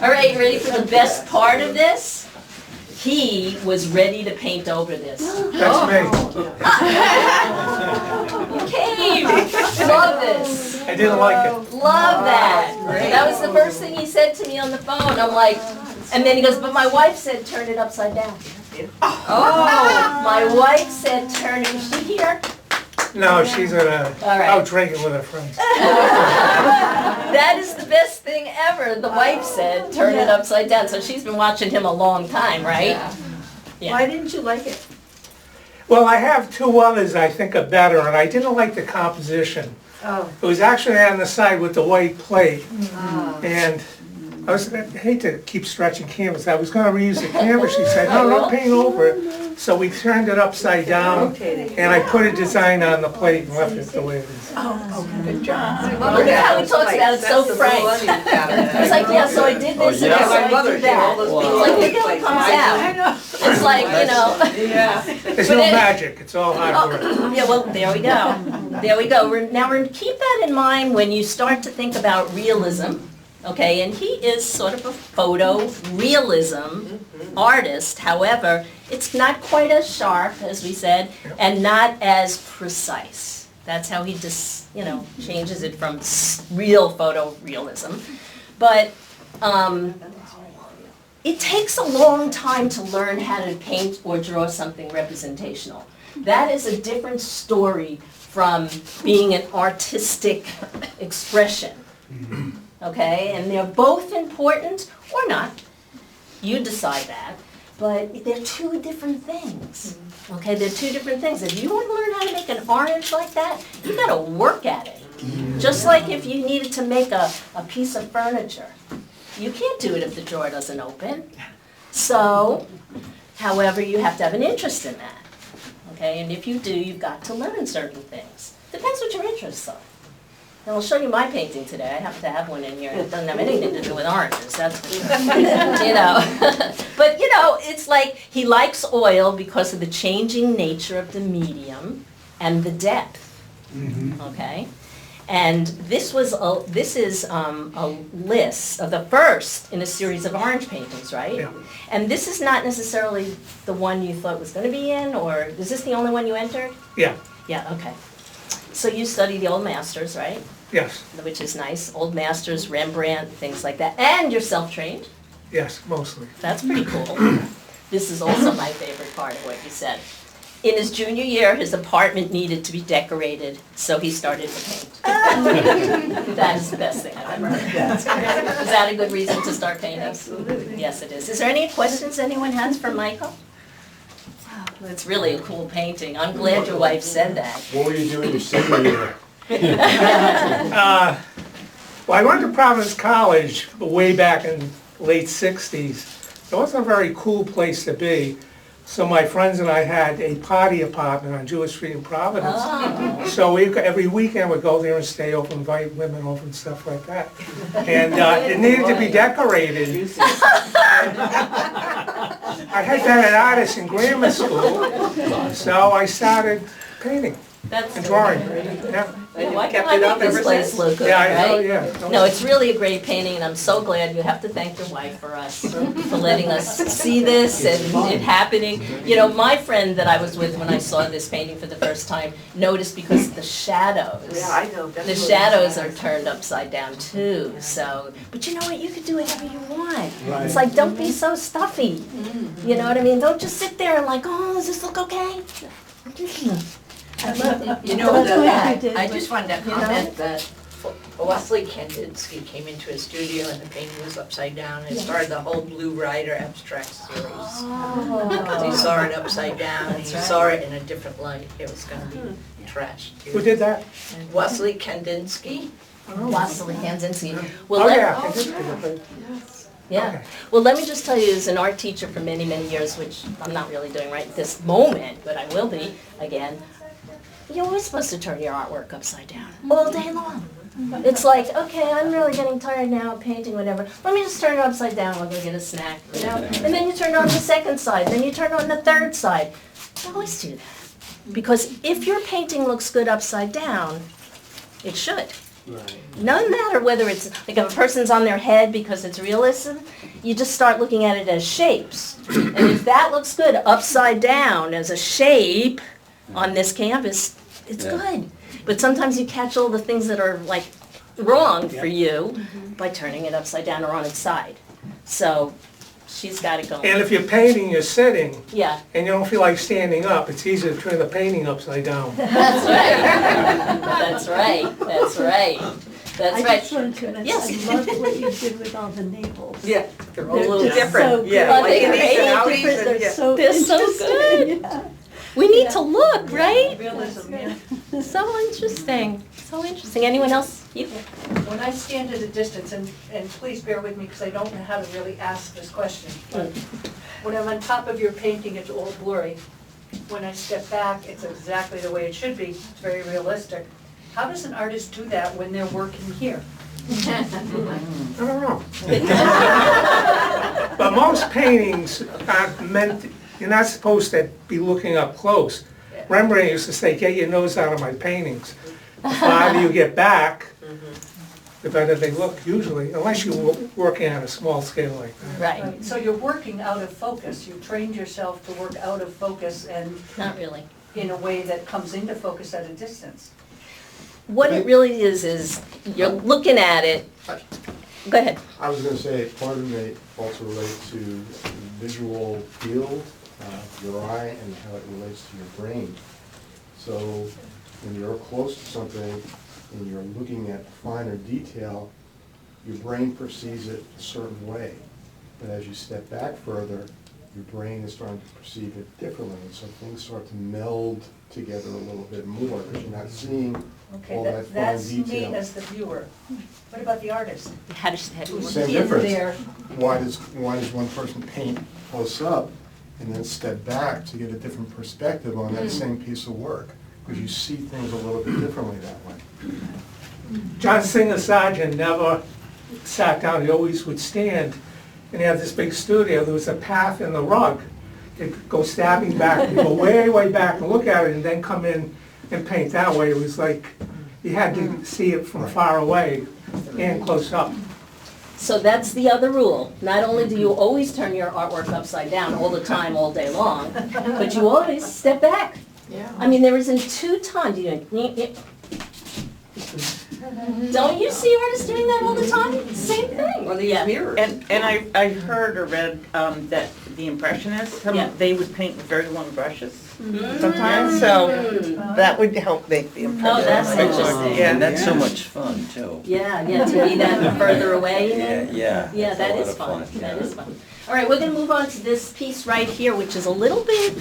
All right, you ready for the best part of this? He was ready to paint over this. That's me. You came. Love this. I didn't like it. Love that. That was the first thing he said to me on the phone. I'm like, and then he goes, but my wife said turn it upside down. Oh, my wife said turn it. Is she here? No, she's out drinking with her friends. That is the best thing ever. The wife said turn it upside down. So she's been watching him a long time, right? Yeah. Why didn't you like it? Well, I have two others I think are better, and I didn't like the composition. Oh. It was actually on the side with the white plate, and I hate to keep stretching canvas. I was going to reuse the canvas. She said, no, don't paint over it. So we turned it upside down, and I put a design on the plate and left it the way it is. Oh, good job. Look at how he talks about it so frank. It's like, yeah, so I did this and so I did that. It's like, look how it comes out. It's like, you know. There's no magic. It's all hard work. Yeah, well, there we go. There we go. Now, keep that in mind when you start to think about realism. Okay, and he is sort of a photo realism artist. However, it's not quite as sharp, as we said, and not as precise. That's how he just, changes it from real photo realism. But it takes a long time to learn how to paint or draw something representational. That is a different story from being an artistic expression. Okay, and they're both important or not. You decide that. But they're two different things. Okay, they're two different things. If you want to learn how to make an orange like that, you got to work at it. Just like if you needed to make a piece of furniture. You can't do it if the drawer doesn't open. So, however, you have to have an interest in that. Okay, and if you do, you've got to learn certain things. Depends what your interests are. And I'll show you my painting today. I happen to have one in here. It doesn't have anything to do with oranges, that's for sure. But it's like he likes oil because of the changing nature of the medium and the depth. Okay? And this is a list of the first in a series of orange paintings, right? Yeah. And this is not necessarily the one you thought was going to be in, or is this the only one you entered? Yeah, Yeah, okay. So you study the old masters, right? yes, Which is nice. Old masters, Rembrandt, things like that. And you're self-trained. yes, mostly. That's pretty cool. This is also my favorite part of what you said. In his junior year, his apartment needed to be decorated, so he started to paint. That is the best thing I've ever heard. Is that a good reason to start painting? Absolutely. Yes, it is. Is there any questions anyone has for Michael? It's really a cool painting. I'm glad your wife said that. What were you doing your senior year? Well, I went to Providence College way back in late 60s. It wasn't a very cool place to be. So my friends and I had a party apartment on Jewish Street in Providence. Oh. So every weekend we'd go there and stay over, invite women over and stuff like that. And it needed to be decorated. I had been an artist in grammar school, so I started painting That's and drawing. Yeah. Why can't I make this place look good, Yeah, I know, right? yeah. No, it's really a great painting, and I'm so glad. You have to thank your wife for letting us see this and it happening. My friend that I was with when I saw this painting for the first time noticed because the shadows. Yeah, I know. The shadows are turned upside down too, so, but you know what, you could do whatever you want. It's like, don't be so stuffy, you know what I mean? Don't just sit there and like, oh, does this look okay? I just wanted to comment that Wesley Kandinsky came into his studio and the painting was upside down and started the whole Blue Rider abstract series. Because he saw it upside down and he saw it in a different light. It was going to be trashed. Who did that? Wesley Kandinsky. Wassily Kandinsky. Well, Oh, let- yeah. Yeah. Okay. Well, let me just tell you, as an art teacher for many, many years, which I'm not really doing right this moment, but I will be again, you're always supposed to turn your artwork upside down all day long. It's like, okay, I'm really getting tired now of painting, whatever. Let me just turn it upside down. We'll go get a snack, And then you turn it on the second side. Then you turn it on the third side. You always do that. Because if your painting looks good upside down, it should. No matter whether it's, like if a person's on their head because it's realism, you just start looking at it as shapes. And if that looks good upside down as a shape on this canvas, it's good. But sometimes you catch all the things that are like wrong for you by turning it upside down or on its side. So she's got it going. And if you're painting, you're sitting, Yeah, and you don't feel like standing up, it's easier to turn the painting upside down. that's right. That's right, that's right. That's I right. just wanted to mention, Yes. I loved what you did with all the navels. Yeah, they're all a They're little just different, so yeah, good. like They're innies and so outies different. and- They're yeah. so They're so interesting. good. Yeah. We need to look, right? Realism, yeah. So interesting, so interesting. Anyone else? You? When I stand at a distance, and please bear with me because I don't know how to really ask this question, but when I'm on top of your painting, it's all blurry. When I step back, it's exactly the way it should be. It's very realistic. How does an artist do that when they're working here? I don't know. But most paintings aren't meant, you're not supposed to be looking up close. Rembrandt used to say, get your nose out of my paintings. The farther you get back, the better they look usually, unless you're working on a small scale like that. Right, So you're working out of focus. You trained yourself to work out of focus and not really. in a way that comes into focus at a distance. What it really is you're looking at it. Go ahead. I was gonna say, part of it may also relate to visual field, your eye, and how it relates to your brain. So when you're close to something and you're looking at finer detail, your brain perceives it a certain way. But as you step back further, your brain is starting to perceive it differently, and so things start to meld together a little bit more, because you're not seeing Okay, all that fine that's me detail. as the viewer. What about the artist? How does you work? Same In difference. there. Why does one person paint close up and then step back to get a different perspective on that same piece of work? Because you see things a little bit differently that way. John Singer Sargent never sat down, he always would stand, and he had this big studio, there was a path in the rug. He'd go stabbing back, he'd go way, way back and look at it, and then come in and paint that way. It was like, you had to see it from far away and close up. So that's the other rule. Not only do you always turn your artwork upside down all the time, all day long, but you always step back. Yeah. I mean, there isn't two times, don't you see artists doing that all the time? Same thing. Or these Yeah. mirrors. And I heard or read that the Impressionists, Yeah. they would paint with very long brushes Mm. sometimes, so that would help make the Oh, Impressionists. that's look good. interesting. Yeah, And that's so much fun, too. Yeah, to be that further away, you Yeah, know? yeah. Yeah, it's a that lot is of fun, that yeah. is fun. All right, we're gonna move on to this piece right here, which is a little bit